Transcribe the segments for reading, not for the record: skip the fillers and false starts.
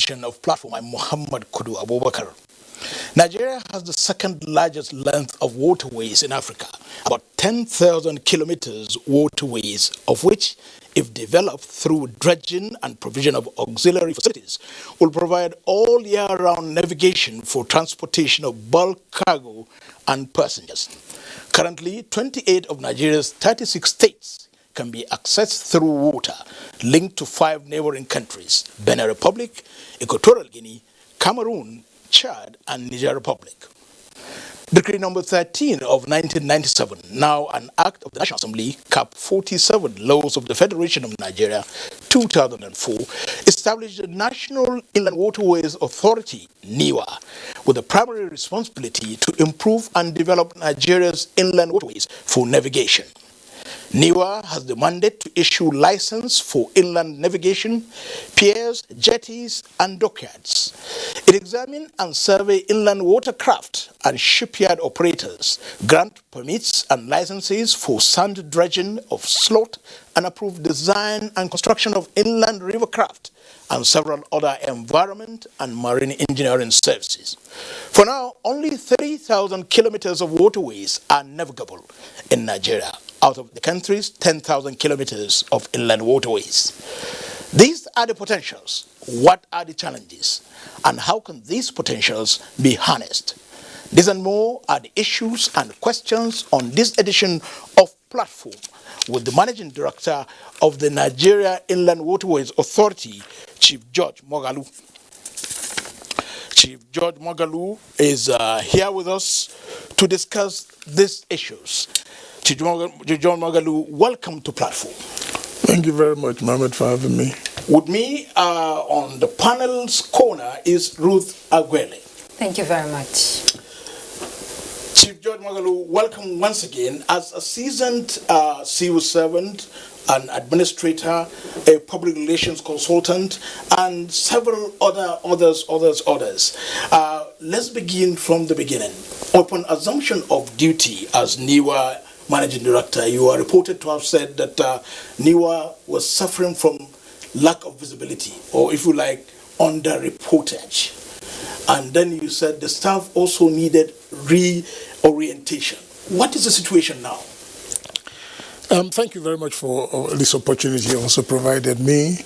edition of Platform. I'm Muhammad Kudu Abubakar. Nigeria has the second largest length of waterways in Africa, about 10,000 kilometers waterways, of which, if developed through dredging and provision of auxiliary facilities, will provide all year-round navigation for transportation of bulk cargo and passengers. Currently, 28 of Nigeria's 36 states can be accessed through water, linked to 5 neighboring countries: Benin Republic, Equatorial Guinea, Cameroon, Chad, and Niger Republic. Decree number 13 of 1997, now an act of the National Assembly, Cap 47, Laws of the Federation of Nigeria, 2004, established the National Inland Waterways Authority, NIWA, with the primary responsibility to improve and develop Nigeria's inland waterways for navigation. NIWA has the mandate to issue license for inland navigation, piers, jetties, and dockyards. It examines and surveys inland watercraft and shipyard operators, grant permits and licenses for sand dredging of slot, and approve design and construction of inland rivercraft and several other environment and marine engineering services. For now, only 30,000 kilometers of waterways are navigable in Nigeria, out of the country's 10,000 kilometers of inland waterways. These are the potentials. What are the challenges? And how can these potentials be harnessed? These and more are the issues and questions on this edition of Platform with the Managing Director of the Nigeria Inland Waterways Authority, Chief George Moghalu. Chief George Moghalu is here with us to discuss these issues. Chief George Moghalu, welcome to Platform. Thank you very much, Mohammed, for having me. With me on the panel's corner is Ruth Aguele. Thank you very much. Chief George Moghalu, welcome once again as a seasoned civil servant, an administrator, a public relations consultant, and several others. Let's begin from the beginning. Upon assumption of duty as NIWA Managing Director, you are reported to have said that NIWA was suffering from lack of visibility, or if you like, under-reportage. And then you said the staff also needed reorientation. What is the situation now? Thank you very much for this opportunity you also provided me.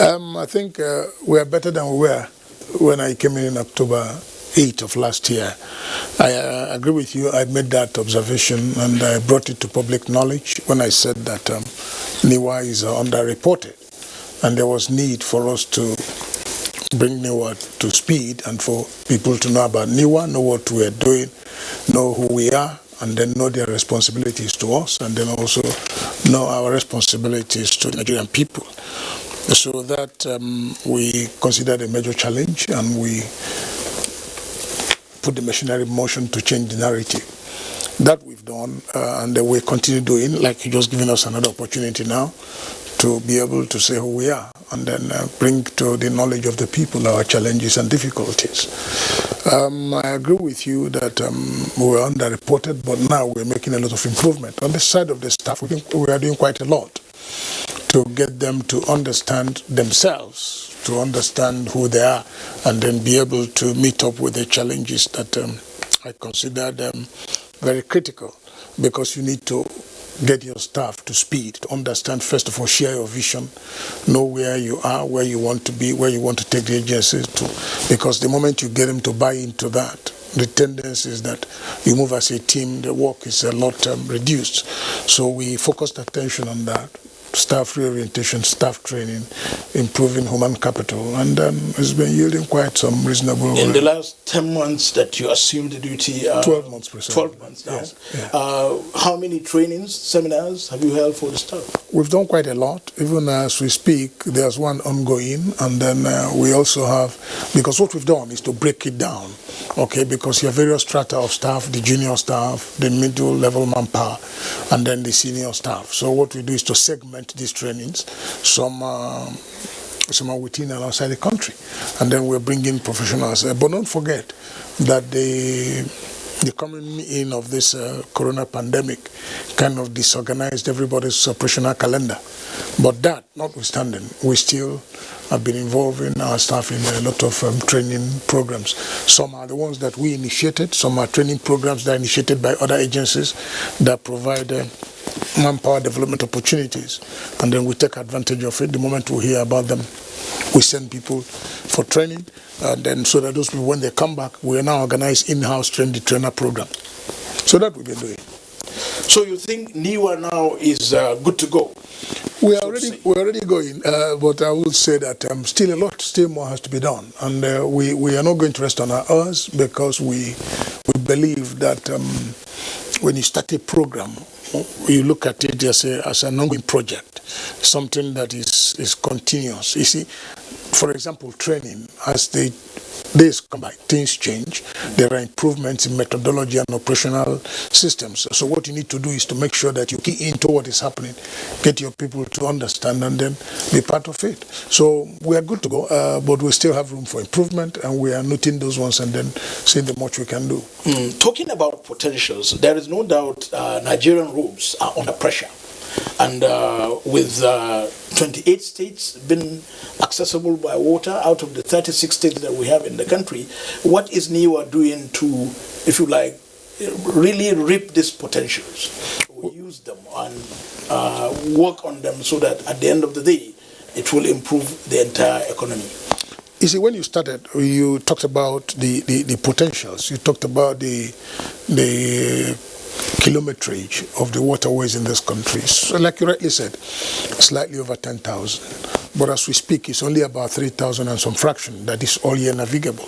I think we are better than we were when I came in October 8th of last year. I agree with you. I made that observation and I brought it to public knowledge when I said that NIWA is underreported and there was need for us to bring NIWA to speed and for people to know about NIWA, know what we are doing, know who we are, and then know their responsibilities to us, and then also know our responsibilities to the Nigerian people. So that we considered a major challenge, and we put the machinery in motion to change the narrative. That we've done, and we continue doing, like you just giving us another opportunity now to be able to say who we are, and then bring to the knowledge of the people our challenges and difficulties. I agree with you that we were underreported, but now we're making a lot of improvement. On the side of the staff, we are doing quite a lot to get them to understand themselves, to understand who they are, and then be able to meet up with the challenges that I consider them very critical, because you need to get your staff to speed, to understand, first of all, share your vision, know where you are, where you want to be, where you want to take the agency to. Because the moment you get them to buy into that, the tendency is that you move as a team, the work is a lot reduced. So we focused attention on that. Staff reorientation, staff training, improving human capital, and it's been yielding quite some reasonable. In the last 10 months that you assumed the duty, 12 months precisely. 12 months now. Yes, yeah. How many trainings, seminars have you held for the staff? We've done quite a lot. Even as we speak, there's one ongoing, and then we also have, because what we've done is to break it down, okay, because you have various strata of staff, the junior staff, the middle level manpower, and then the senior staff. So what we do is to segment these trainings. Some are within and outside the country, and then we're bringing professionals. But don't forget that the coming in of this corona pandemic kind of disorganized everybody's operational calendar. But that notwithstanding, we still have been involving our staff in a lot of training programs. Some are the ones that we initiated, some are training programs that are initiated by other agencies that provide manpower development opportunities, and then we take advantage of it. The moment we hear about them, we send people for training, and then so that those people, when they come back, we now organize in-house train-the-trainer program. So that we've been doing. So you think NIWA now is good to go? We're already going, but I would say that still more has to be done, and we are not going to rest on our oars, because we believe that when you start a program, you look at it as an ongoing project, something that is continuous. You see, for example, training, as the days come by, things change. There are improvements in methodology and operational systems. So what you need to do is to make sure that you key into what is happening, get your people to understand, and then be part of it. So we are good to go, but we still have room for improvement, and we are noting those ones and then seeing the much we can do. Talking about potentials, there is no doubt Nigerian roads are under pressure. And with 28 states being accessible by water out of the 36 states that we have in the country, what is NIWA doing to, if you like, really reap these potentials, use them and work on them so that at the end of the day, it will improve the entire economy? You see, when you started, you talked about the potentials. You talked about the kilometrage of the waterways in this country. So like you rightly said, slightly over 10,000. But as we speak, it's only about 3,000 and some fraction that is all year navigable.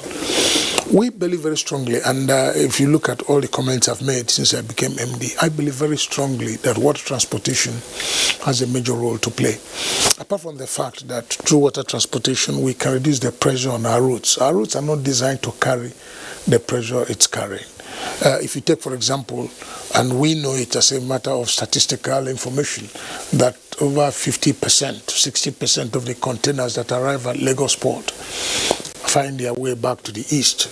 We believe very strongly, and if you look at all the comments I've made since I became MD, I believe very strongly that water transportation has a major role to play. Apart from the fact that through water transportation, we can reduce the pressure on our roads. Our roads are not designed to carry the pressure it's carrying. If you take, for example, and we know it as a matter of statistical information, that over 50%, 60% of the containers that arrive at Lagos port find their way back to the east.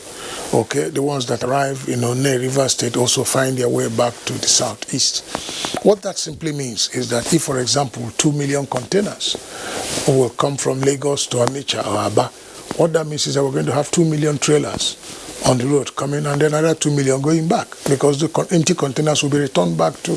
Okay, the ones that arrive in Onne River State also find their way back to the southeast. What that simply means is that if, for example, 2 million containers will come from Lagos to Onitsha or Aba, what that means is that we're going to have 2 million trailers on the road coming, and then another 2 million going back, because the empty containers will be returned back to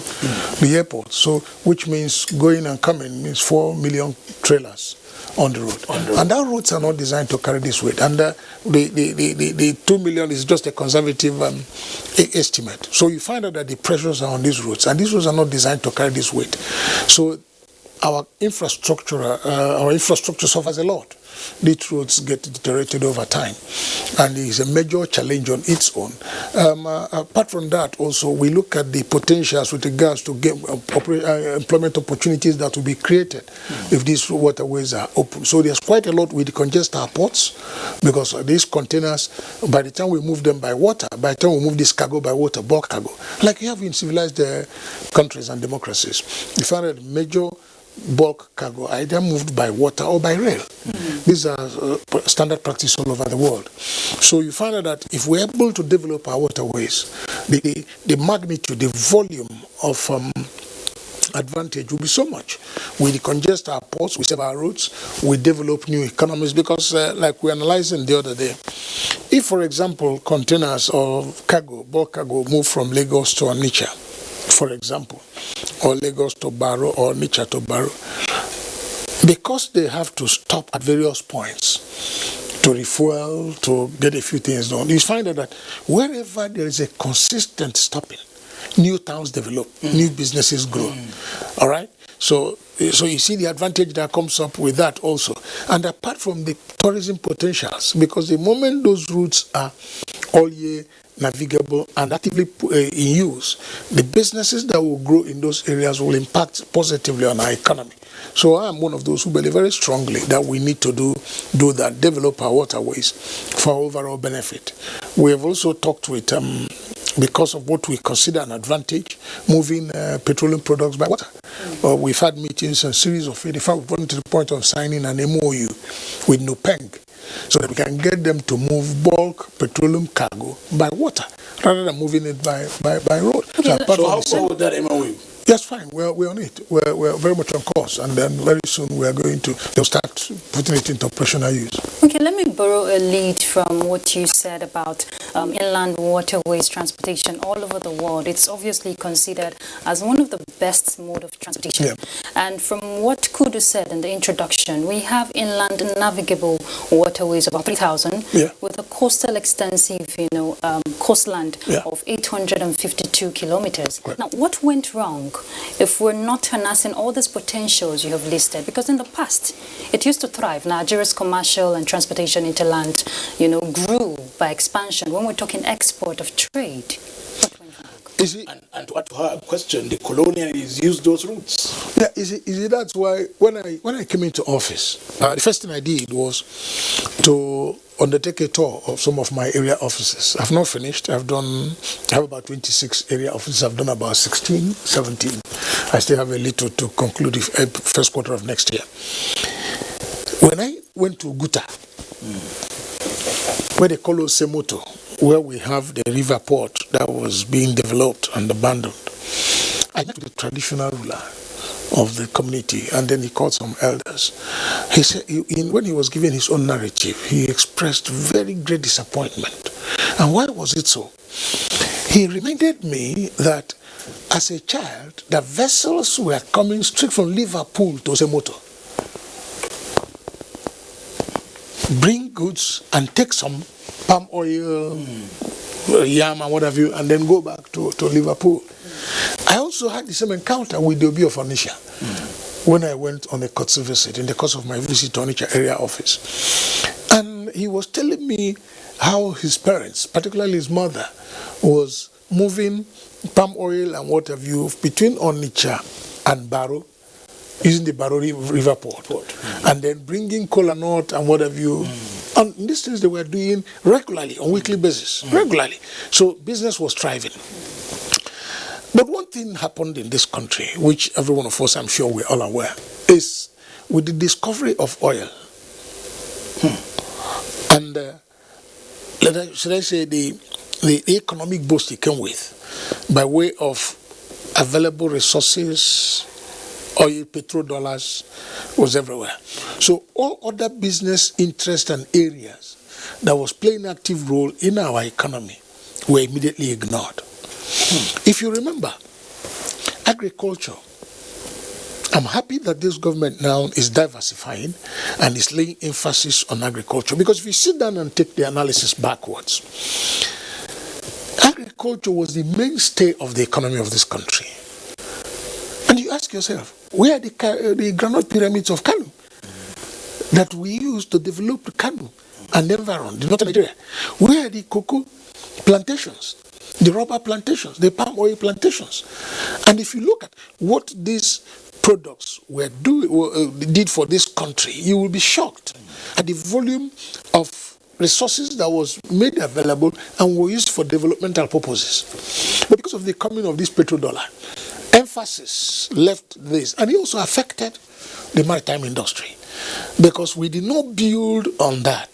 the airport. So, which means going and coming means 4 million trailers on the road. And our roads are not designed to carry this weight. And the 2 million is just a conservative estimate. So you find out that the pressures are on these roads, and these roads are not designed to carry this weight. So our infrastructure suffers a lot. These roads get deteriorated over time, and it is a major challenge on its own. Apart from that, also, we look at the potentials with regards to employment opportunities that will be created if these waterways are open. So there's quite a lot. We decongest our ports, because these containers, by the time we move them by water, by the time we move this cargo by water, bulk cargo, like you have in civilized countries and democracies, you find that major bulk cargo either moved by water or by rail. These are standard practice all over the world. So you find out that if we're able to develop our waterways, the magnitude, the volume of advantage will be so much. We decongest our ports, we save our roads, we develop new economies, because like we analyzing the other day, if, for example, containers or cargo, bulk cargo, move from Lagos to Onitsha, for example, or Lagos to Baro or Onitsha to Baro, because they have to stop at various points to refuel, to get a few things done, you find out that wherever there is a consistent stopping, new towns develop, new businesses grow. All right? So you see the advantage that comes up with that also. And apart from the tourism potentials, because the moment those routes are all year navigable and actively in use, the businesses that will grow in those areas will impact positively on our economy. So I am one of those who believe very strongly that we need to do that, develop our waterways for overall benefit. We have also talked with, because of what we consider an advantage, moving petroleum products by water. We've had meetings and series of it. In fact, we've gotten to the point of signing an MOU with Nupeng, so that we can get them to move bulk petroleum cargo by water rather than moving it by road. Okay, so how would that MOU? Yes, fine. We're on it. We're very much on course, and then very soon we are going to they'll start putting it into operational use. Okay, let me borrow a lead from what you said about inland waterways transportation all over the world. It's obviously considered as one of the best mode of transportation. Yeah. And from what Kudu said in the introduction, we have inland navigable waterways about 3,000 Yeah. with a coastal extensive, coastland Yeah. of 852 kilometers. Right. Now, what went wrong if we're not harnessing all these potentials you have listed? Because in the past, it used to thrive. Nigeria's commercial and transportation interland, grew by expansion. When we're talking export of trade, what went wrong? Is it, and to her question, the colonialists used those routes. Yeah, is it that's why when I came into office, the first thing I did was to undertake a tour of some of my area offices. I've not finished. I have about 26 area offices. I've done about 16, 17. I still have a little to conclude the first quarter of next year. When I went to Guta, where they call Semoto, where we have the river port that was being developed and abandoned, I met the traditional ruler of the community, and then he called some elders. He said, when he was giving his own narrative, he expressed very great disappointment. And why was it so? He reminded me that as a child, the vessels were coming straight from Liverpool to Semoto, bring goods and take some palm oil, yam and what have you, and then go back to Liverpool. I also had the same encounter with the Obi of Onitsha when I went on a courtesy visit in the course of my visit to Onitsha area office. And he was telling me how his parents, particularly his mother, was moving palm oil and what have you between Onitsha and Baro, using the Baro River Port. And then bringing kola nut and what have you. And these things they were doing regularly, on weekly basis, regularly. So business was thriving. But one thing happened in this country, which every one of us, I'm sure we're all aware, is with the discovery of oil. And should I say the economic boost it came with, by way of available resources, oil, petrodollars, was everywhere. So all other business interests and areas that was playing an active role in our economy were immediately ignored. If you remember, agriculture, I'm happy that this government now is diversifying and is laying emphasis on agriculture, because if you sit down and take the analysis backwards, agriculture was the mainstay of the economy of this country. And you ask yourself, where are the granite pyramids of Kano that we used to develop Kano and environ, the northern Nigeria? Where are the cocoa plantations, the rubber plantations, the palm oil plantations? And if you look at what these products did for this country, you will be shocked at the volume of resources that was made available and were used for developmental purposes. But because of the coming of this petrodollar, emphasis left this, and it also affected the maritime industry, because we did not build on that.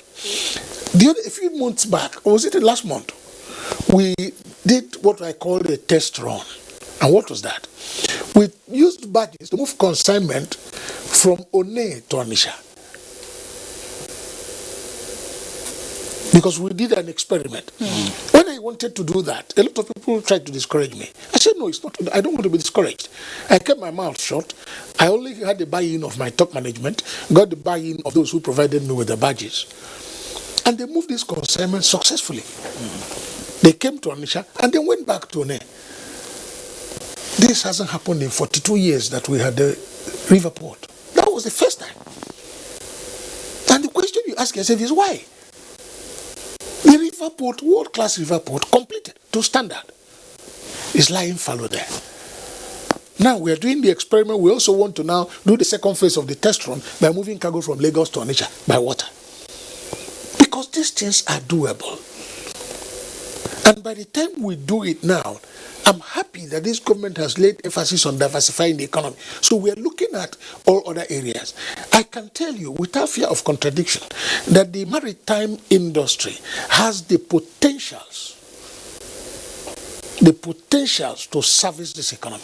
A few months back, or was it last month, we did what I called a test run. And what was that? We used barges to move consignment from One to Onitsha, because we did an experiment. When I wanted to do that, a lot of people tried to discourage me. I said, no, it's not. I don't want to be discouraged. I kept my mouth shut. I only had the buy-in of my top management, got the buy-in of those who provided me with the badges. And they moved this consignment successfully. They came to Onitsha and then went back to One. This hasn't happened in 42 years that we had the river port. That was the first time. And the question you ask yourself is why? The river port, world-class river port, completed to standard, is lying fallow there. Now we are doing the experiment. We also want to now do the second phase of the test run by moving cargo from Lagos to Onitsha by water. Because these things are doable. And by the time we do it now, I'm happy that this government has laid emphasis on diversifying the economy. So we are looking at all other areas. I can tell you, without fear of contradiction, that the maritime industry has the potentials to service this economy.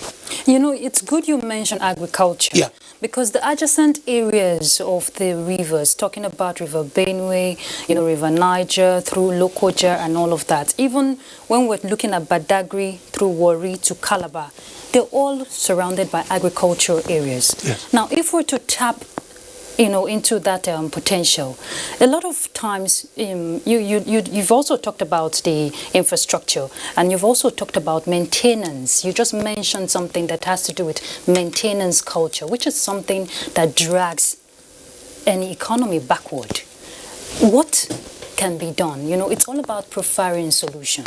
You know, it's good you mentioned agriculture. Yeah. Because the adjacent areas of the rivers, talking about River Benue, you know, River Niger, through Lokoja and all of that, even when we're looking at Badagry, through Warri to Calabar, they're all surrounded by agricultural areas. Yes. Now, if we're to tap, you know, into that potential, a lot of times you've also talked about the infrastructure, and you've also talked about maintenance. You just mentioned something that has to do with maintenance culture, which is something that drags any economy backward. What can be done? You know, it's all about profiling solution.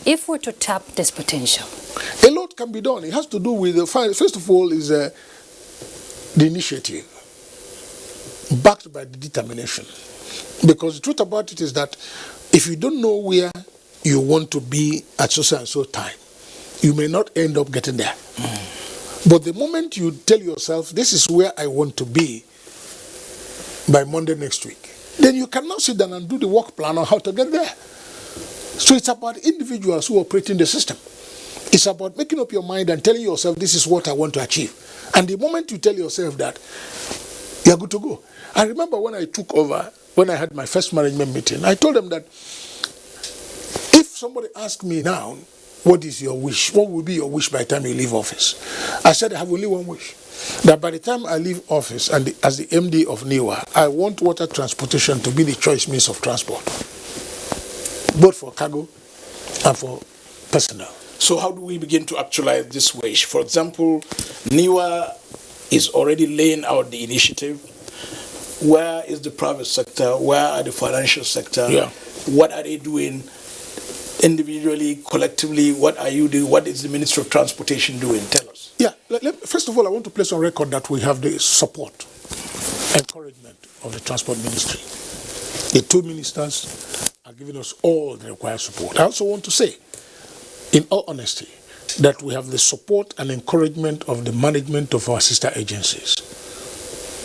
If we're to tap this potential, A lot can be done. It has to do with first of all is the initiative, backed by the determination. Because the truth about it is that if you don't know where you want to be at so and so time, you may not end up getting there. But the moment you tell yourself, this is where I want to be by Monday next week, then you can now sit down and do the work plan on how to get there. So it's about individuals who operate in the system. It's about making up your mind and telling yourself, this is what I want to achieve. And the moment you tell yourself that, you're good to go. I remember when I took over, when I had my first management meeting, I told them that if somebody asked me now, what is your wish? What will be your wish by the time you leave office? I said, I have only one wish. That by the time I leave office and as the MD of NIWA, I want water transportation to be the choice means of transport, both for cargo and for personnel. So how do we begin to actualize this wish? For example, NIWA is already laying out the initiative. Where is the private sector? Where are the financial sector? Yeah. What are they doing individually, collectively? What are you doing? What is the Ministry of Transportation doing? Tell us. Yeah, first of all, I want to place on record that we have the support, encouragement of the Transport Ministry. The two ministers are giving us all the required support. I also want to say, in all honesty, that we have the support and encouragement of the management of our sister agencies.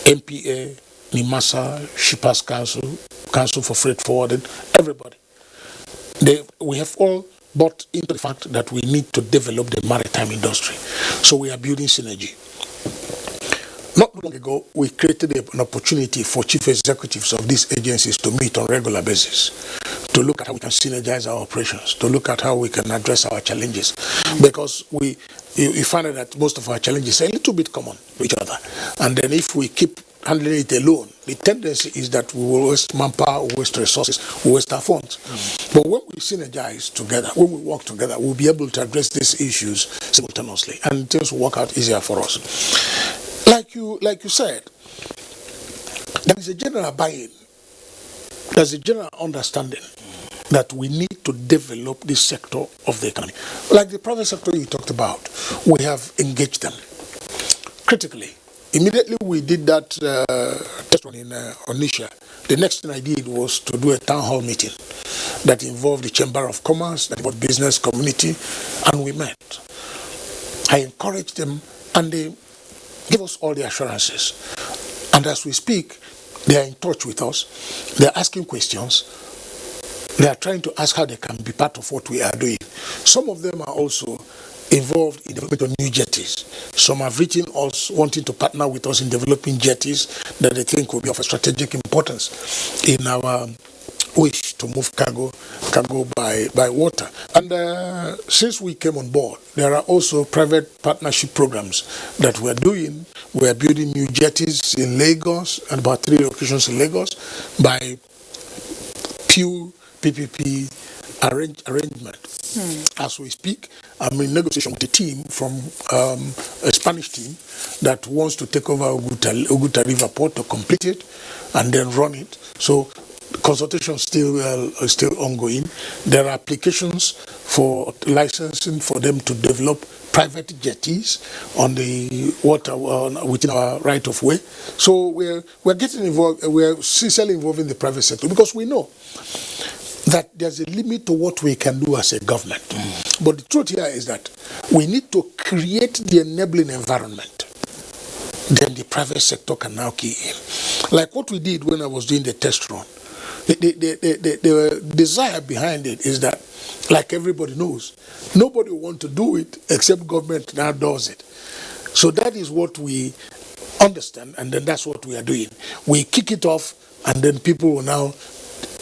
NPA, NIMASA, Shippers Council, Council for Freight Forwarding, everybody. We have all bought into the fact that we need to develop the maritime industry. So we are building synergy. Not long ago, we created an opportunity for chief executives of these agencies to meet on a regular basis, to look at how we can synergize our operations, to look at how we can address our challenges. Because you find out that most of our challenges are a little bit common to each other. And then if we keep handling it alone, the tendency is that we will waste manpower, waste resources, waste our funds. But when we synergize together, when we work together, we'll be able to address these issues simultaneously, and things will work out easier for us. Like you said, there is a general buy-in. There's a general understanding that we need to develop this sector of the economy. Like the private sector you talked about, we have engaged them critically. Immediately we did that test run in Onitsha. The next thing I did was to do a town hall meeting that involved the Chamber of Commerce, that involved business community, and we met. I encouraged them, and they give us all the assurances. And as we speak, they are in touch with us. They are asking questions. They are trying to ask how they can be part of what we are doing. Some of them are also involved in development of new jetties. Some have written us wanting to partner with us in developing jetties that they think will be of a strategic importance in our wish to move cargo by water. And since we came on board, there are also private partnership programs that we're doing. We're building new jetties in Lagos, and about 3 locations in Lagos, by few PPP arrangement. As we speak, I'm in negotiation with a team from a Spanish team that wants to take over Oguta River Port to complete it and then run it. So consultation still ongoing. There are applications for licensing for them to develop private jetties on the water within our right of way. So we're getting involved. We're sincerely involved in the private sector because we know that there's a limit to what we can do as a government. But the truth here is that we need to create the enabling environment. Then the private sector can now key in. Like what we did when I was doing the test run. the desire behind it is that, like everybody knows, nobody will want to do it except government now does it. So that is what we understand, and then that's what we are doing. We kick it off, and then people will now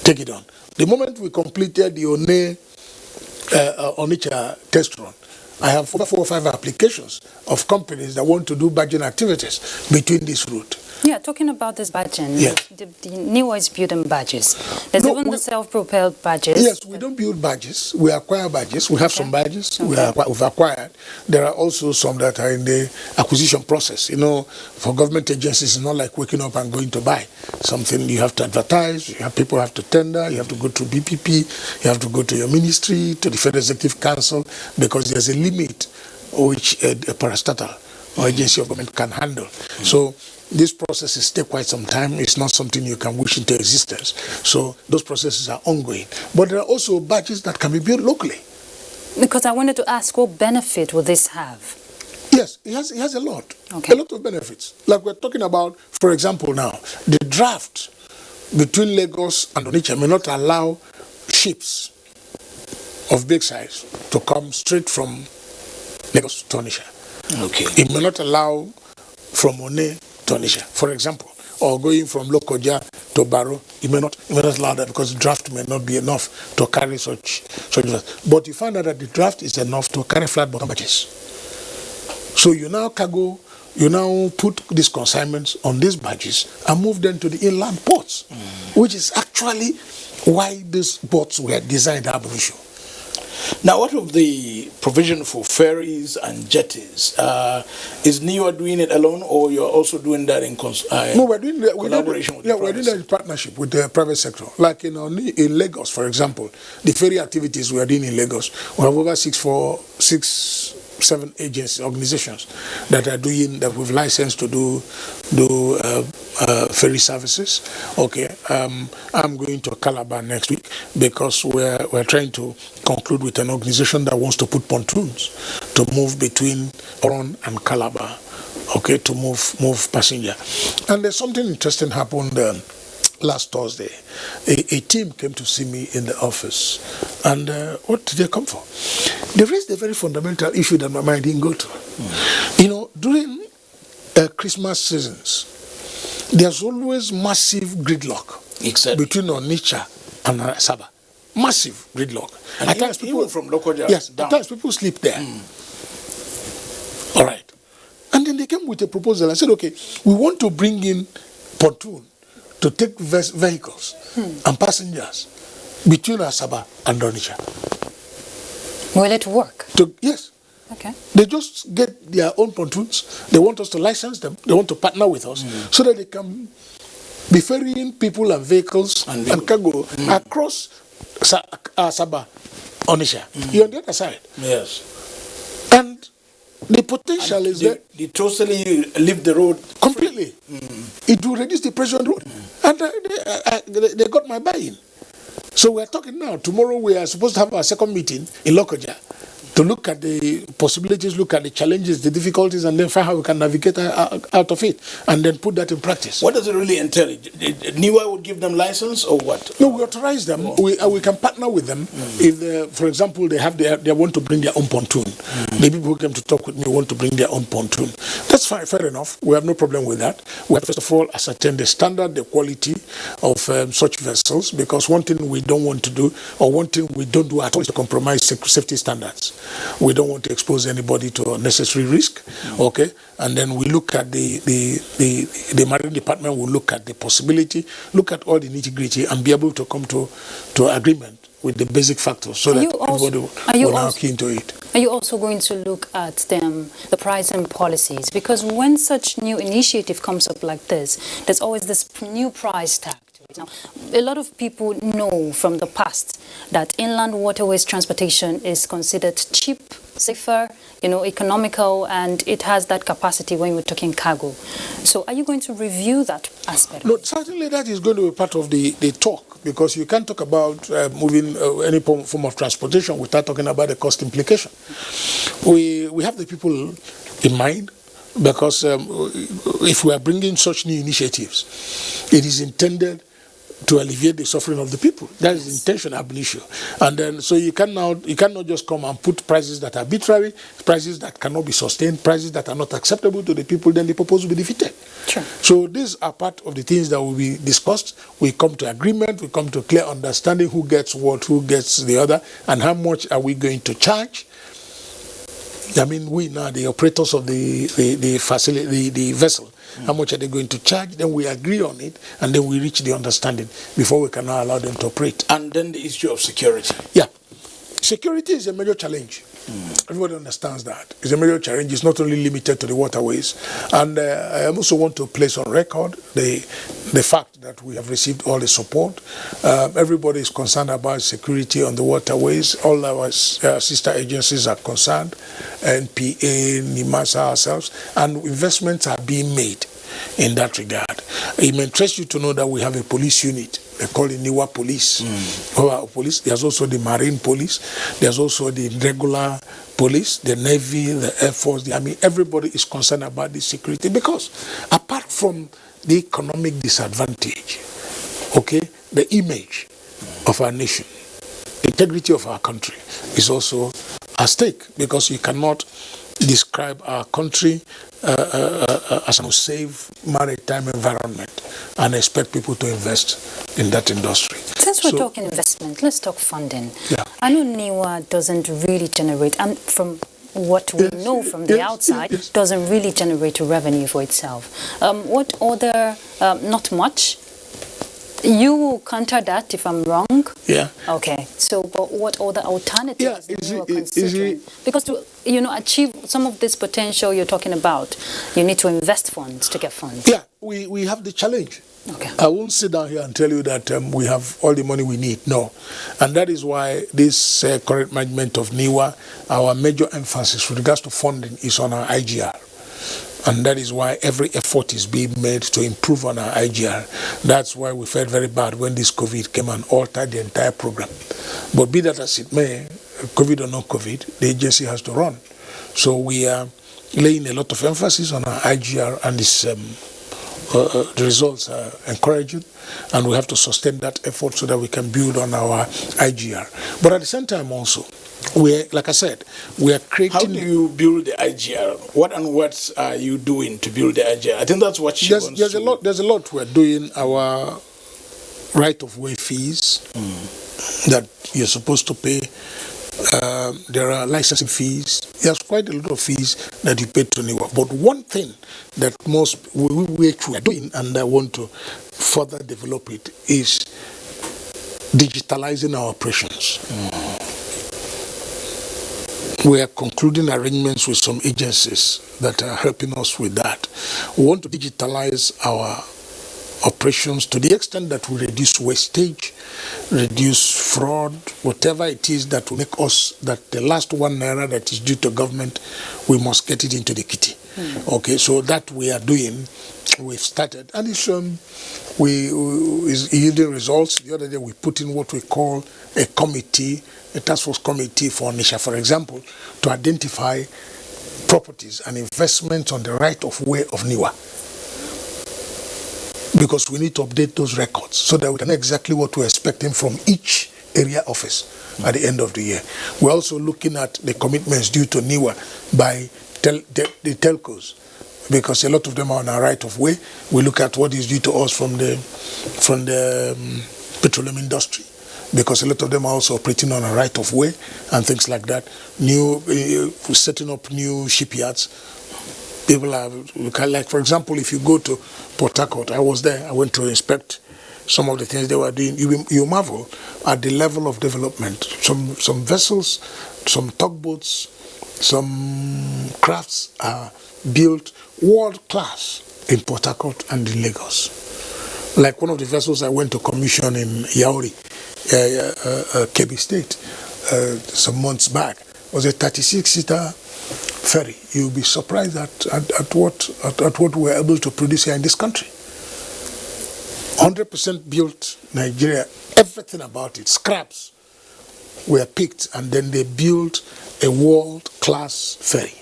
take it on. The moment we completed the Onitsha test run, I have over 4 or 5 applications of companies that want to do badging activities between this route. Yeah, talking about this badging, yeah. the NIWA is building badges. There's even the self-propelled badges. Yes, we don't build badges. We acquire badges. We have some badges we've acquired. There are also some that are in the acquisition process. You know, for government agencies, it's not like waking up and going to buy something. You have to advertise. People have to tender. You have to go to BPP. You have to go to your ministry, to the Federal Executive Council, because there's a limit which a parastatal or agency of government can handle. So these processes take quite some time. It's not something you can wish into existence. So those processes are ongoing. But there are also badges that can be built locally. Because I wanted to ask, what benefit will this have? Yes, it has a lot. Okay. A lot of benefits. Like we're talking about, for example now, the draft between Lagos and Onitsha may not allow ships of big size to come straight from Lagos to Onitsha. Okay. It may not allow from One to Onitsha, for example, or going from Lokoja to Baro. It may not allow that because the draft may not be enough to carry such. But you find out that the draft is enough to carry flat bottom badges. So you now put these consignments on these badges and move them to the inland ports, which is actually why these ports were designed ab initio. Now, what of the provision for ferries and jetties? Is NIWA doing it alone, or you're also doing that in no, we're doing that, collaboration with the we're doing that in partnership with the private sector. Like in Lagos, for example, the ferry activities we are doing in Lagos, we have over 7 agencies, organizations that are doing, that we've licensed to do ferry services. Okay, I'm going to Calabar next week because we're trying to conclude with an organization that wants to put pontoons to move between Oron and Calabar. Okay, to move passenger. And there's something interesting happened last Thursday. A team came to see me in the office, and what did they come for? They raised a very fundamental issue that my mind didn't go to. You know, during Christmas seasons, there's always massive gridlock between Onitsha and Asaba. Massive gridlock. And at times people from Lokoja. Yes, at times people sleep there. All right. And then they came with a proposal and said, okay, we want to bring in pontoon to take vehicles and passengers between Asaba and Onitsha. Will it work? Yes. Okay. They just get their own pontoons. They want us to license them. They want to partner with us so that they can be ferrying people and vehicles and cargo across Asaba, Onitsha. You're on the other side. Yes. And the potential is there. They totally leave the road completely. It will reduce the pressure on the road. And they got my buy-in. So we're talking now. Tomorrow we are supposed to have our second meeting in Lokoja to look at the possibilities, look at the challenges, the difficulties, and then find how we can navigate out of it, and then put that in practice. What does it really entail? NIWA would give them license or what? No, we authorize them. We can partner with them. If, for example, they want to bring their own pontoon. The people who came to talk with me want to bring their own pontoon. That's fine, fair enough. We have no problem with that. We have, first of all, ascertain the standard, the quality of such vessels, because one thing we don't want to do, or one thing we don't do at all, is to compromise safety standards. We don't want to expose anybody to unnecessary risk, okay? And then we look at the Marine Department will look at the possibility, look at all the nitty-gritty, and be able to come to agreement with the basic factors so that everybody will now key into it. Are you also going to look at the pricing policies? Because when such new initiative comes up like this, there's always this new price tag. Now, a lot of people know from the past that inland waterways transportation is considered cheap, safer, economical, and it has that capacity when we're talking cargo. So are you going to review that aspect? No, certainly that is going to be part of the talk, because you can't talk about moving any form of transportation without talking about the cost implication. We have the people in mind, because if we are bringing such new initiatives, it is intended to alleviate the suffering of the people. That is the intention ab initio. And then, so you cannot just come and put prices that are arbitrary, prices that cannot be sustained, prices that are not acceptable to the people, then the purpose will be defeated. Sure. So these are part of the things that will be discussed. We come to agreement, we come to clear understanding who gets what, who gets the other, and how much are we going to charge. I mean, we now, the operators of the facility, the vessel, how much are they going to charge? Then we agree on it, and then we reach the understanding before we can now allow them to operate. And then the issue of security. Yeah. Security is a major challenge. Everybody understands that. It's a major challenge. It's not only limited to the waterways. And I also want to place on record the fact that we have received all the support. Everybody is concerned about security on the waterways. All our sister agencies are concerned, NPA, NIMASA, ourselves, and investments are being made in that regard. It may interest you to know that we have a police unit. They call it NIWA police. Police. There's also the Marine police. There's also the regular police, the Navy, the Air Force, the Army. Everybody is concerned about the security because apart from the economic disadvantage, okay, the image of our nation, the integrity of our country is also at stake because you cannot describe our country as a safe maritime environment and expect people to invest in that industry. Since we're talking investment, let's talk funding. Yeah. I know NIWA doesn't really generate, and from what we know from the outside, doesn't really generate revenue for itself. What other, not much? You will counter that if I'm wrong? Yeah. Okay. So, but what other alternatives Yeah, you are considering? Because to achieve some of this potential you're talking about, you need to invest funds to get funds. Yeah, we have the challenge. Okay. I won't sit down here and tell you that we have all the money we need. No. And that is why this current management of NIWA, our major emphasis with regards to funding is on our IGR. And that is why every effort is being made to improve on our IGR. That's why we felt very bad when this COVID came and altered the entire program. But be that as it may, COVID or no COVID, the agency has to run. So we are laying a lot of emphasis on our IGR, and the results are encouraging, and we have to sustain that effort so that we can build on our IGR. But at the same time also, like I said, we are creating... How do you build the IGR? What and what are you doing to build the IGR? I think that's what she wants there's a lot we're doing. Our right-of-way fees that you're supposed to pay. There are licensing fees. There's quite a lot of fees that you pay to NIWA. But one thing that we are doing, and I want to further develop it, is digitalizing our operations. We are concluding arrangements with some agencies that are helping us with that. We want to digitalize our operations to the extent that we reduce wastage, reduce fraud, whatever it is that will make us, that the last 1 naira that is due to government, we must get it into the kitty. Okay, so that we are doing, we've started, and it's yielding results. The other day we put in what we call a committee, a task force committee for Nisha, for example, to identify properties and investments on the right of way of NIWA. Because we need to update those records so that we can know exactly what we're expecting from each area office at the end of the year. We're also looking at the commitments due to NIWA by the telcos, because a lot of them are on our right of way. We look at what is due to us from the petroleum industry, because a lot of them are also operating on a right of way and things like that. Setting up new shipyards. People are, like, for example, if you go to Port Harcourt, I was there, I went to inspect some of the things they were doing. You marvel at the level of development. Some vessels, some tugboats, some crafts are built world class in Port Harcourt and in Lagos. Like one of the vessels I went to commission in Yauri, Kebbi State, some months back, was a 36-seater ferry. You'll be surprised at what we're able to produce here in this country. 100% built Nigeria, everything about it, scraps were picked, and then they built a world-class ferry.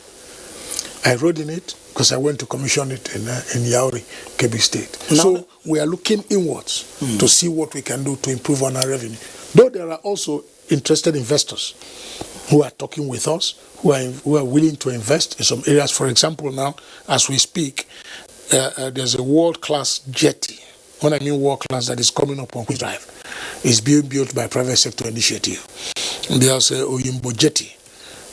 I rode in it, because I went to commission it in Yauri, Kebbi State. Now, so we are looking inwards to see what we can do to improve on our revenue. Though there are also interested investors who are talking with us, who are willing to invest in some areas. For example, now, as we speak, there's a world-class jetty. When I mean world-class, that is coming up on Quick Drive. It's being built by private sector initiative. There's a Oyimbo jetty.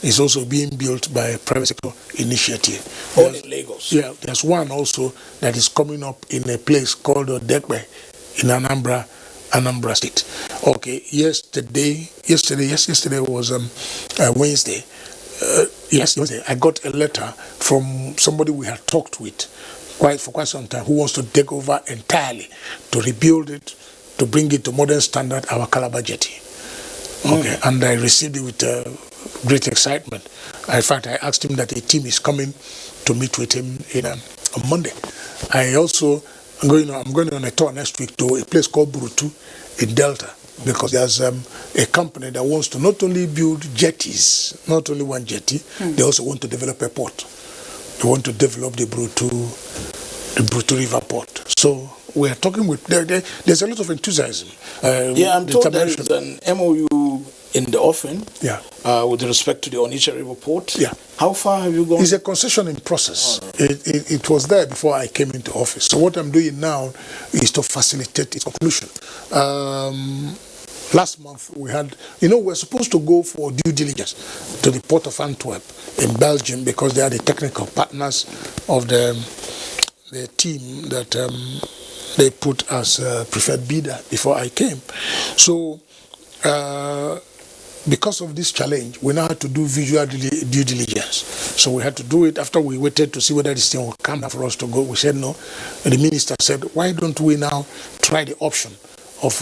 It's also being built by a private sector initiative. All in Lagos. Yeah, there's one also that is coming up in a place called DEC in Anambra State. Okay, yesterday was Wednesday. Wednesday, I got a letter from somebody we had talked with for quite some time, who wants to take over entirely, to rebuild it, to bring it to modern standard, our Calabar jetty. Okay, and I received it with great excitement. In fact, I asked him that a team is coming to meet with him on Monday. I'm going on a tour next week to a place called Burutu in Delta, because there's a company that wants to not only build jetties, not only one jetty, they also want to develop a port. They want to develop the Burutu River port. So we are talking with, there's a lot of enthusiasm. I'm told there is an MOU in the offing with respect to the Onitsha River port. Yeah. How far have you gone? It's a concession in process. It was there before I came into office. So what I'm doing now is to facilitate its conclusion. Last month we had, we're supposed to go for due diligence to the port of Antwerp in Belgium, because they are the technical partners of the team that they put as preferred bidder before I came. So because of this challenge, we now had to do visual due diligence. So we had to do it after we waited to see whether this thing would come for us to go. We said no. And the minister said, why don't we now try the option of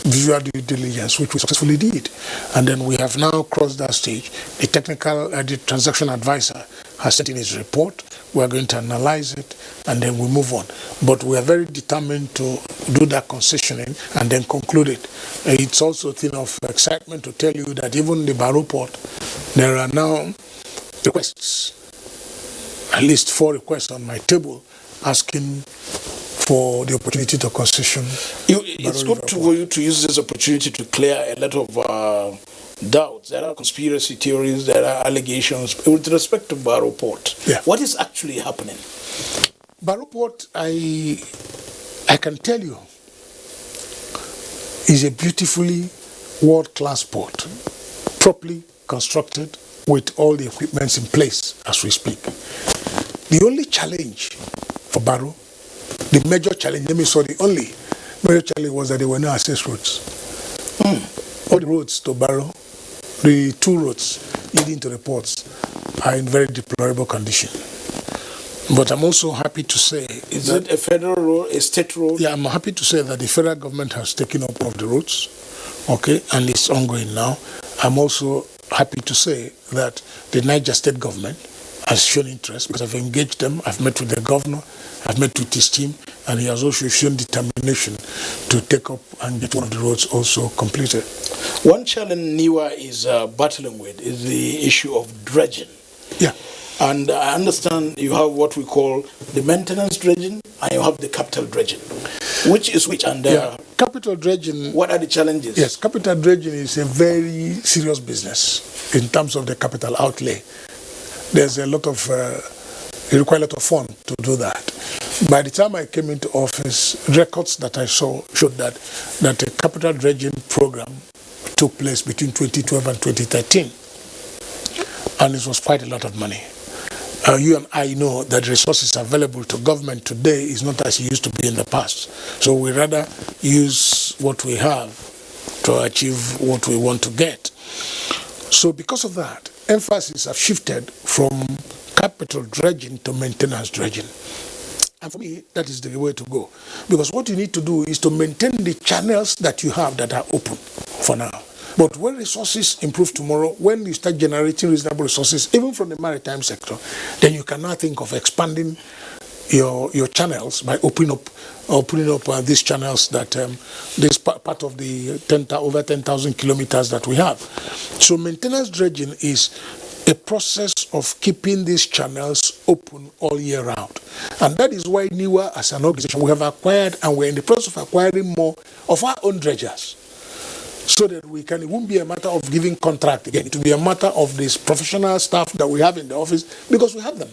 visual due diligence, which we successfully did. And then we have now crossed that stage. The transaction advisor has sent in his report. We are going to analyze it, and then we move on. But we are very determined to do that concessioning and then conclude it. It's also a thing of excitement to tell you that even the Barrow port, there are now requests, at least 4 requests on my table, asking for the opportunity to concession. It's good for you to use this opportunity to clear a lot of doubts. There are conspiracy theories, there are allegations with respect to Barrow Port. Yeah. What is actually happening? Barrow Port, I can tell you, is a beautifully world-class port, properly constructed with all the equipments in place as we speak. The only challenge for Barrow, the major challenge, the only major challenge was that there were no access roads. All the roads to Barrow, the 2 roads leading to the ports, are in very deplorable condition. But I'm also happy to say... Is it a federal road, a state road? Yeah, I'm happy to say that the federal government has taken up of the roads, okay, and it's ongoing now. I'm also happy to say that the Niger State government has shown interest, because I've engaged them, I've met with the governor, I've met with his team, and he has also shown determination to take up and get one of the roads also completed. One challenge NIWA is battling with is the issue of dredging. Yeah. And I understand you have what we call the maintenance dredging and you have the capital dredging. Which is which? And capital dredging... What are the challenges? Yes, capital dredging is a very serious business in terms of the capital outlay. There's a lot of... it requires a lot of fund to do that. By the time I came into office, records that I saw showed that a capital dredging program took place between 2012 and 2013. And it was quite a lot of money. You and I know that resources available to government today is not as it used to be in the past. So we rather use what we have to achieve what we want to get. So because of that, emphasis have shifted from capital dredging to maintenance dredging. And for me, that is the way to go. Because what you need to do is to maintain the channels that you have that are open for now. But when resources improve tomorrow, when you start generating reasonable resources, even from the maritime sector, then you can now think of expanding your channels by opening up these channels that this part of the over 10,000 kilometers that we have. So maintenance dredging is a process of keeping these channels open all year round. And that is why NIWA as an organization, we have acquired and we're in the process of acquiring more of our own dredgers. So that we can, it won't be a matter of giving contract again. It will be a matter of this professional staff that we have in the office, because we have them.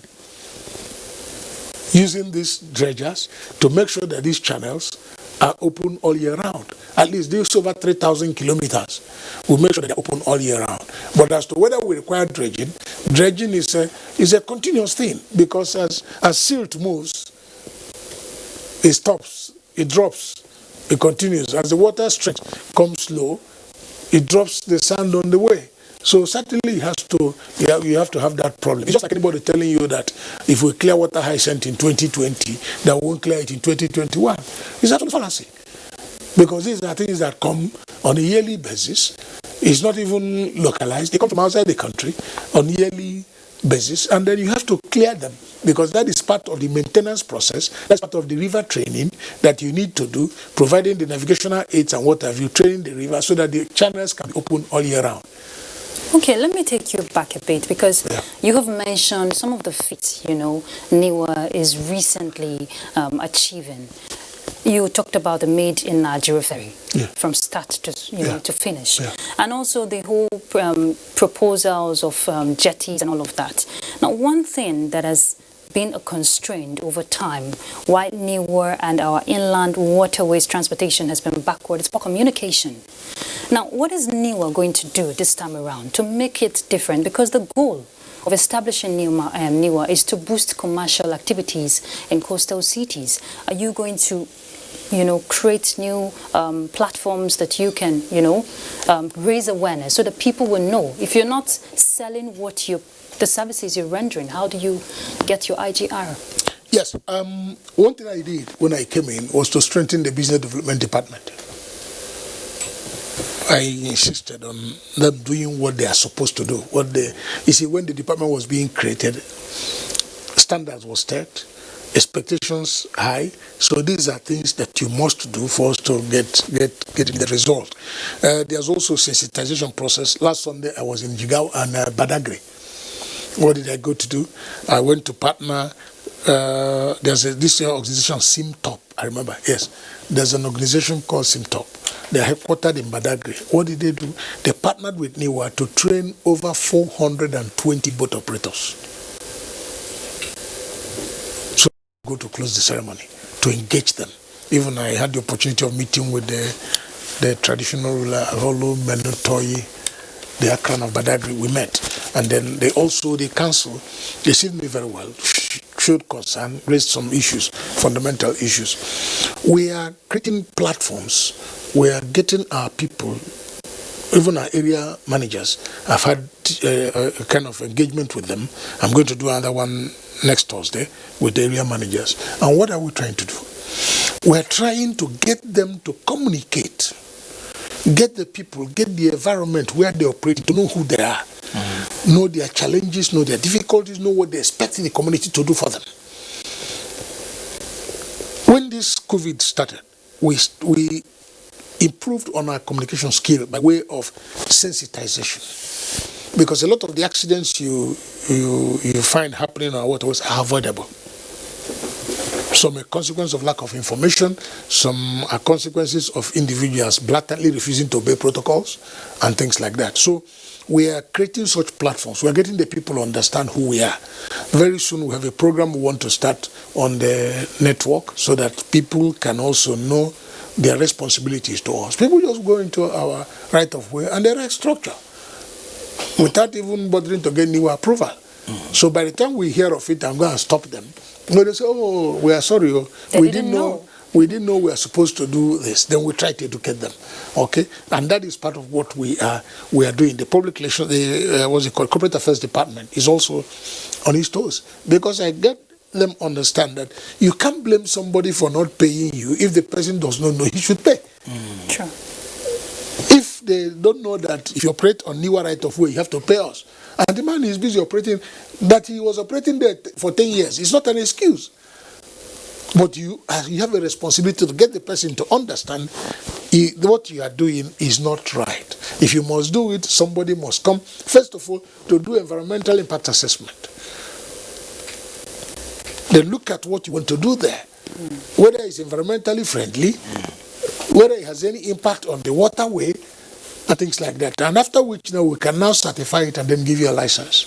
Using these dredgers to make sure that these channels are open all year round. At least these over 3,000 kilometers, we make sure that they're open all year round. But as to whether we require dredging, dredging is a continuous thing, because as silt moves, it stops, it drops, it continues. As the water strength comes slow, it drops the sand on the way. So certainly it has to, you have to have that problem. It's just like anybody telling you that if we clear water hyacinth in 2020, that we won't clear it in 2021. It's actually fallacy. Because these are things that come on a yearly basis. It's not even localized. They come from outside the country on a yearly basis, and then you have to clear them, because that is part of the maintenance process. That's part of the river training that you need to do, providing the navigational aids and what have you, training the river so that the channels can be open all year round. Okay, let me take you back a bit, because you have mentioned some of the feats, NIWA is recently achieving. You talked about the Made in Nigeria ferry, from start to to finish, and also the whole proposals of jetties and all of that. Now, one thing that has been a constraint over time why NIWA and our inland waterways transportation has been backward is poor communication. Now, what is NIWA going to do this time around to make it different? Because the goal of establishing NIWA is to boost commercial activities in coastal cities. Are you going to create new platforms that you can, raise awareness so that people will know? If you're not selling the services you're rendering, how do you get your IGR? Yes, one thing I did when I came in was to strengthen the business development department. I insisted on them doing what they are supposed to do. You see, when the department was being created, standards were set, expectations high. So these are things that you must do for us to get the result. There's also sensitization process. Last Sunday I was in Jigawa and Badagry. What did I go to do? I went to partner. There's this organization, SimTop. I remember. Yes, there's an organization called SimTop. They're headquartered in Badagry. What did they do? They partnered with NIWA to train over 420 boat operators. Go to close the ceremony, to engage them. Even I had the opportunity of meeting with the traditional ruler, Holo Menutoi, the Akran of Badagry. We met. And then the council, they received me very well, showed concern, raised some issues, fundamental issues. We are creating platforms. We are getting our people, even our area managers. I've had a kind of engagement with them. I'm going to do another one next Thursday with the area managers. And what are we trying to do? We're trying to get them to communicate, get the people, get the environment where they operate, to know who they are, know their challenges, know their difficulties, know what they expect the community to do for them. When this COVID started, we improved on our communication skill by way of sensitization. Because a lot of the accidents you find happening on waterways are avoidable. Some are consequence of lack of information, some are consequences of individuals blatantly refusing to obey protocols and things like that. So we are creating such platforms. We are getting the people to understand who we are. Very soon we have a program we want to start on the network so that people can also know their responsibilities to us. People just go into our right of way and they write structure without even bothering to get NIWA approval. So by the time we hear of it, I'm going to stop them. They say, oh, we are sorry. We didn't know we are supposed to do this. Then we try to educate them. Okay? And that is part of what we are doing. The public relations, corporate affairs department is also on its toes. Because I get them understand that you can't blame somebody for not paying you if the person does not know he should pay. Sure. If they don't know that if you operate on NIWA right of way, you have to pay us. And the man is busy operating, that he was operating there for 10 years. It's not an excuse. But you have a responsibility to get the person to understand what you are doing is not right. If you must do it, somebody must come, first of all, to do environmental impact assessment. Then look at what you want to do there, whether it's environmentally friendly, whether it has any impact on the waterway, and things like that. And after which, we can now certify it and then give you a license.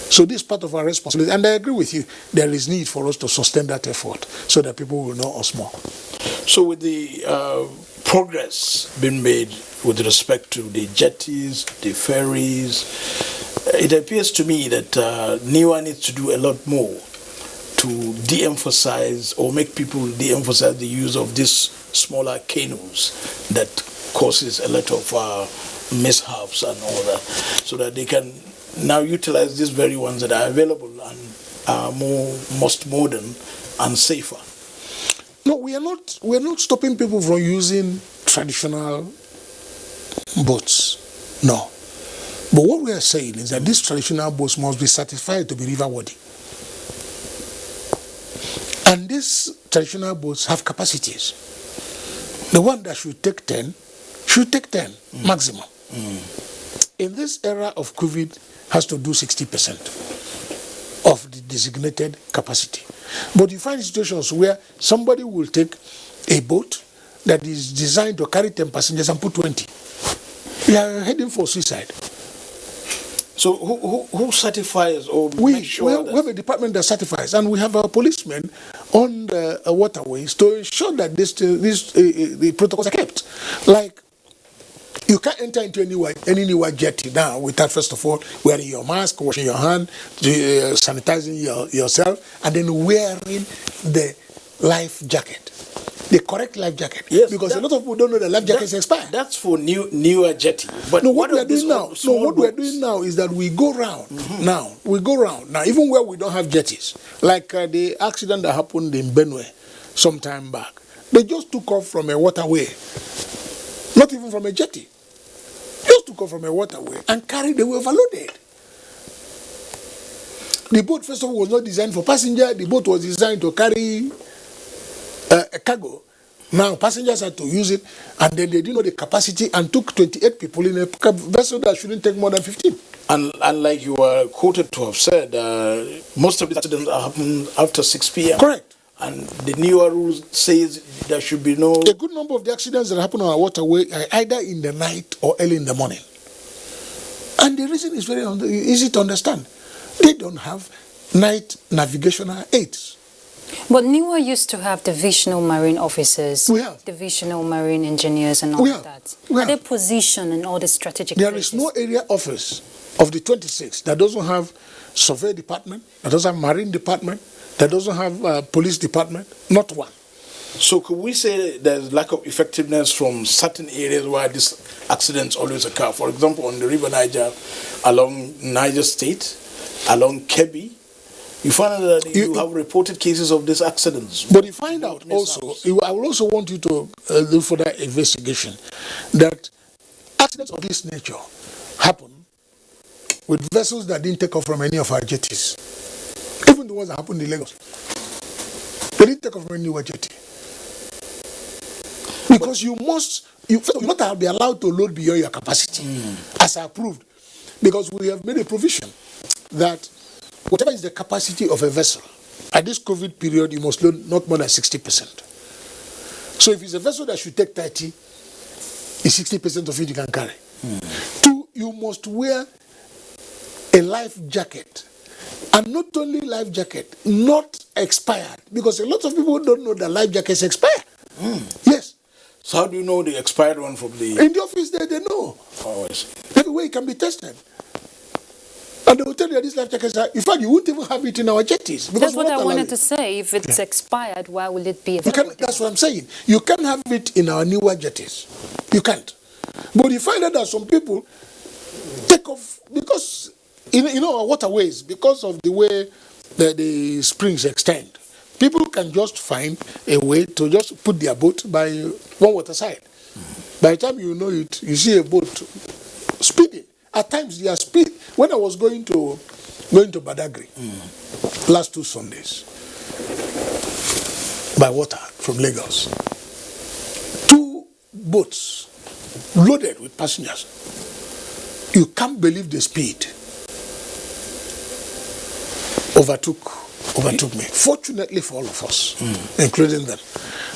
So this is part of our responsibility. And I agree with you, there is need for us to sustain that effort so that people will know us more. So with the progress being made with respect to the jetties, the ferries, it appears to me that NIWA needs to do a lot more to de-emphasize or make people de-emphasize the use of these smaller canoes that causes a lot of mishaps and all that, so that they can now utilize these very ones that are available and are most modern and safer. No, we are not stopping people from using traditional boats. No. But what we are saying is that these traditional boats must be certified to be river-worthy. And these traditional boats have capacities. The one that should take 10 maximum. In this era of COVID, has to do 60% of the designated capacity. But you find situations where somebody will take a boat that is designed to carry 10 passengers and put 20. We are heading for suicide. So who certifies or makes sure we have a department that certifies, and we have our policemen on the waterways to ensure that the protocols are kept. Like, you can't enter into any NIWA jetty now without, first of all, wearing your mask, washing your hand, sanitizing yourself, and then wearing the life jacket. The correct life jacket. Yes, because a lot of people don't know the life jackets expire. That's for NIWA jetty. But no, what we are doing now is that we go round now. We go round now, even where we don't have jetties. Like the accident that happened in Benue some time back. They just took off from a waterway, not even from a jetty. Just took off from a waterway and carried, they were overloaded. The boat, first of all, was not designed for passenger. The boat was designed to carry a cargo. Now passengers had to use it, and then they didn't know the capacity and took 28 people in a vessel that shouldn't take more than 15. And like you were quoted to have said, most of the accidents are happening after 6 p.m. Correct. And the NIWA rules says there should be no... A good number of the accidents that happen on our waterway are either in the night or early in the morning. And the reason is very easy to understand. They don't have night navigational aids. But NIWA used to have divisional marine officers, we have divisional marine engineers and all of that. Are they positioned in all the strategic There places? is no area office of the 26 that doesn't have survey department, that doesn't have marine department, that doesn't have police department, not one. So could we say there's lack of effectiveness from certain areas where these accidents always occur? For example, on the River Niger, along Niger State, along Kebbi, you find that you have reported cases of these accidents. But you find out also, I will also want you to do further investigation, that accidents of this nature happen with vessels that didn't take off from any of our jetties. Even the ones that happened in Lagos. They didn't take off from any NIWA jetty. Because you must not be allowed to load beyond your capacity, as approved. Because we have made a provision that whatever is the capacity of a vessel, at this COVID period, you must load not more than 60%. So if it's a vessel that should take 30, it's 60% of it you can carry. 2, you must wear a life jacket. And not only life jacket, not expired. Because a lot of people don't know that life jackets expire. Yes. So how do you know the expired one from the... In the office there, they know. Oh, I see. Everywhere it can be tested. And they will tell you that these life jackets are... In fact, you won't even have it in our jetties. That's what I wanted to say. If it's expired, why will it be available? That's what I'm saying. You can't have it in our NIWA jetties. You can't. But you find out that some people take off because... our waterways, because of the way the springs extend, people can just find a way to just put their boat by one water side. By the time you know it, you see a boat speeding. At times they are speed. When I was going to Badagry last 2 Sundays by water from Lagos, 2 boats loaded with passengers. You can't believe the speed. Overtook me. Fortunately for all of us, including them,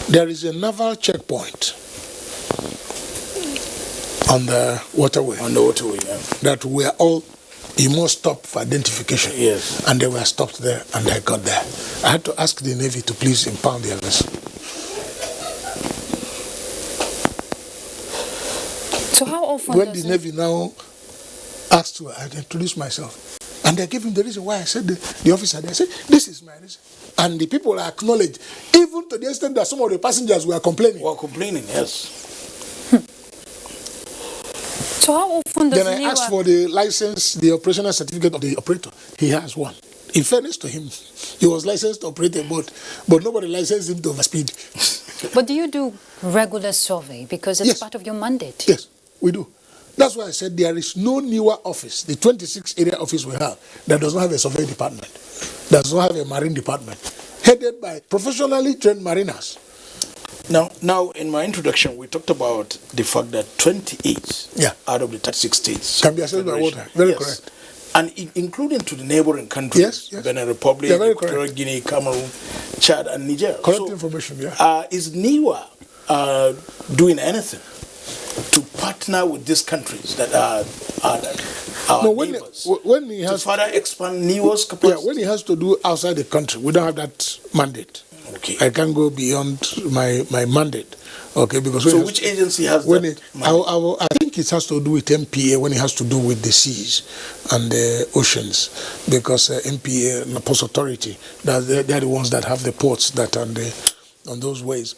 there is a naval checkpoint on the waterway. On the waterway, yeah. That we are all, you must stop for identification. Yes. And they were stopped there, and I got there. I had to ask the Navy to please impound their vessel. So how often When the Navy now asked to, I introduced myself. And they gave him the reason why. I said, the officer there said, this is my reason. And the people are acknowledged, even to the extent that some of the passengers were complaining. Were complaining, yes. So how often does Then I asked for the license, the operational certificate of the operator. He has one. In fairness to him, he was licensed to operate a boat, but nobody licensed him to overspeed. But do you do regular survey? Because it's Yes. part of your mandate. Yes, we do. That's why I said there is no NIWA office, the 26 area office we have, that does not have a survey department, does not have a marine department, headed by professionally trained mariners. Now, in my introduction, we talked about the fact that 28 out of the 36 states can be accessed by water. Very correct. And including to the neighboring countries, Yes. Benin Republic, Equatorial Guinea, Cameroon, Chad, and Niger. Correct information, yeah. Is NIWA doing anything to partner with these countries that are our neighbors when he has to further expand NIWA's capacity? Yeah, when he has to do outside the country, we don't have that mandate. Okay. I can't go beyond my mandate. Okay, because so which agency has that? I think it has to do with NPA when it has to do with the seas and the oceans, because NPA, the Port Authority, they're the ones that have the ports that are on those ways.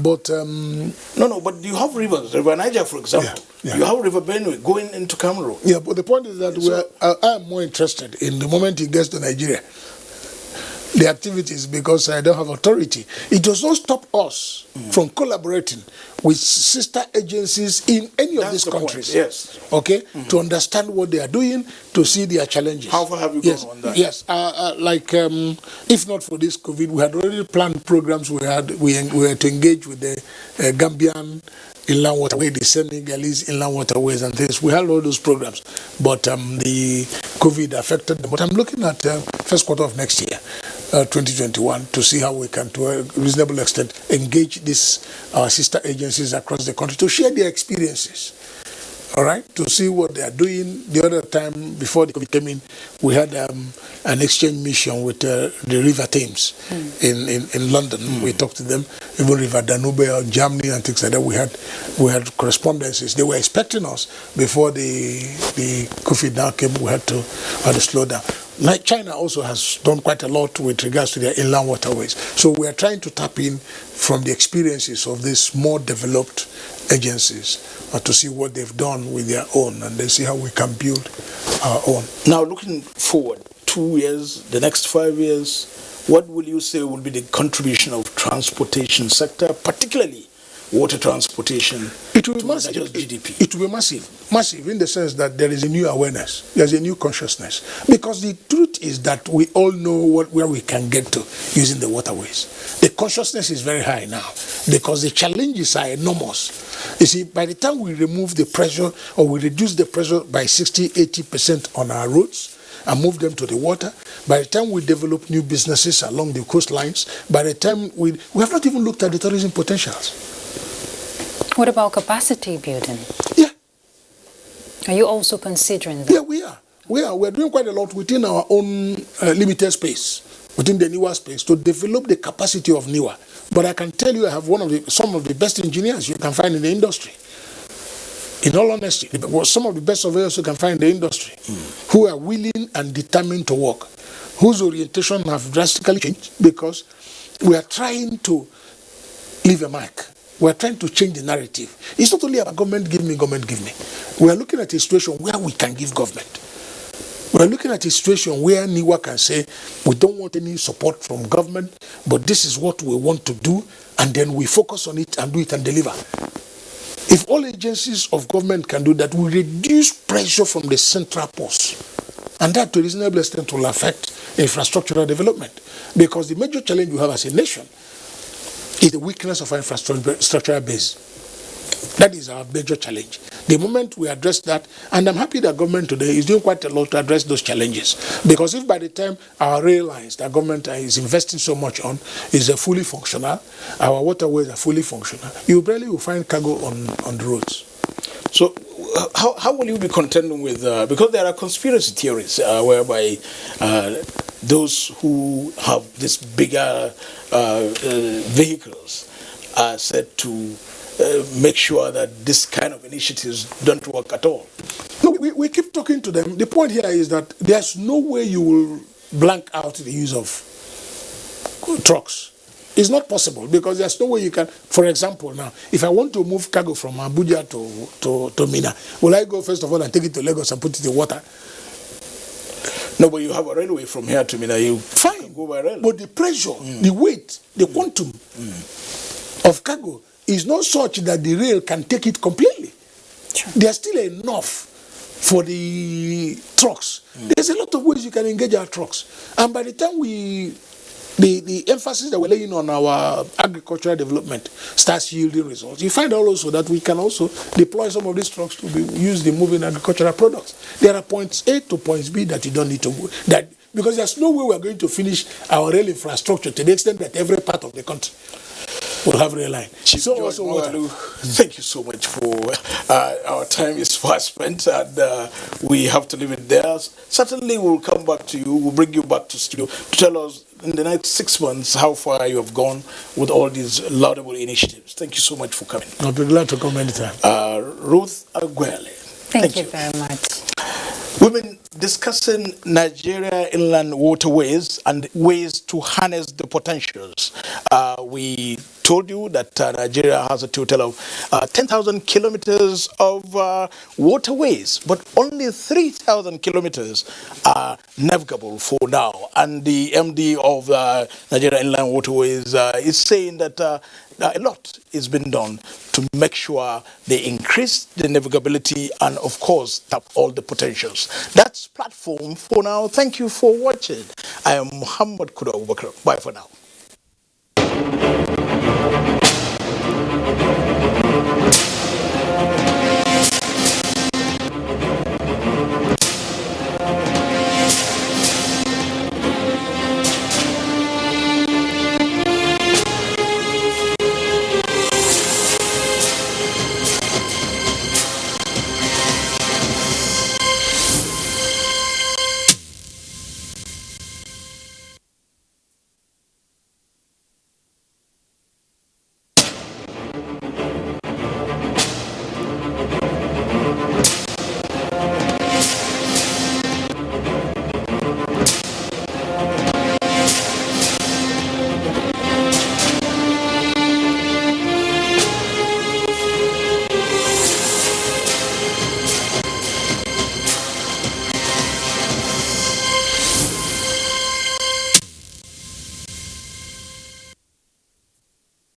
But but you have rivers, River Niger, for example. You have River Benue going into Cameroon. Yeah, but the point is that I am more interested in the moment it gets to Nigeria, the activities, because I don't have authority. It does not stop us from collaborating with sister agencies in any of these countries. Point. Yes. Okay, to understand what they are doing, to see their challenges. How far have you gone on that? Yes, if not for this COVID, we had already planned programs. We were to engage with the Gambian inland waterways, the Senegalese inland waterways and things. We had all those programs, but the COVID affected them. But I'm looking at first quarter of next year, 2021, to see how we can, to a reasonable extent, engage our sister agencies across the country to share their experiences. All right, to see what they are doing. The other time, before the COVID came in, we had an exchange mission with the River Thames in London. We talked to them, even River Danube, Germany, and things like that. We had correspondences. They were expecting us before the COVID now came. We had to slow down. Like China also has done quite a lot with regards to their inland waterways. So we are trying to tap in from the experiences of these more developed agencies to see what they've done with their own, and then see how we can build our own. Now, looking forward, 2 years, the next 5 years, what will you say will be the contribution of transportation sector, particularly water transportation? It will be massive. GDP. It will be massive in the sense that there is a new awareness, there's a new consciousness. Because the truth is that we all know where we can get to using the waterways. The consciousness is very high now because the challenges are enormous. You see, by the time we remove the pressure, or we reduce the pressure by 60-80% on our roads and move them to the water, by the time we develop new businesses along the coastlines, by the time we have not even looked at the tourism potentials. What about capacity building? Yeah. Are you also considering that? Yeah, we are. We're doing quite a lot within our own limited space, within the NIWA space, to develop the capacity of NIWA. But I can tell you, I have some of the best engineers you can find in the industry. In all honesty, some of the best surveyors you can find in the industry, who are willing and determined to work, whose orientation have drastically changed because we are trying to leave a mark. We are trying to change the narrative. It's not only about government give me. We are looking at a situation where we can give government. We are looking at a situation where NIWA can say, we don't want any support from government, but this is what we want to do, and then we focus on it and do it and deliver. If all agencies of government can do that, we reduce pressure from the central posts. And that, to a reasonable extent, will affect infrastructural development. Because the major challenge we have as a nation is the weakness of our infrastructural base. That is our major challenge. The moment we address that, and I'm happy that government today is doing quite a lot to address those challenges. Because if by the time our rail lines that government is investing so much on is fully functional, our waterways are fully functional, you barely will find cargo on the roads. So how will you be contending with, because there are conspiracy theories whereby those who have these bigger vehicles are said to make sure that this kind of initiatives don't work at all? No, we keep talking to them. The point here is that there's no way you will blank out the use of trucks. It's not possible because there's no way you can. For example, now, if I want to move cargo from Abuja to Mina, will I go first of all and take it to Lagos and put it in water? No, but you have a railway from here to Mina. You Fine, go by rail. but the pressure, the weight, the quantum of cargo is not such that the rail can take it completely. Sure. There's still enough for the trucks. There's a lot of ways you can engage our trucks. And by the time the emphasis that we're laying on our agricultural development starts yielding results, you find out also that we can also deploy some of these trucks to be used in moving agricultural products. There are points A to points B that you don't need to move. Because there's no way we're going to finish our rail infrastructure to the extent that every part of the country will have rail line. Chief So George also Mogalu, thank you so much for our time is fast spent and we have to leave it there. Certainly we'll come back to you, we'll bring you back to studio to tell us in the next 6 months how far you have gone with all these laudable initiatives. Thank you so much for coming. I'll be glad to come anytime. Ruth Aguele. Thank you very much. We've been discussing Nigeria inland waterways and ways to harness the potentials. We told you that Nigeria has a total of 10,000 kilometers of waterways, but only 3,000 kilometers are navigable for now. And the MD of Nigeria Inland Waterways is saying that a lot is being done to make sure they increase the navigability and, of course, tap all the potentials. That's platform for now. Thank you for watching. I am Muhammad Kuda Abubakar. Bye for now.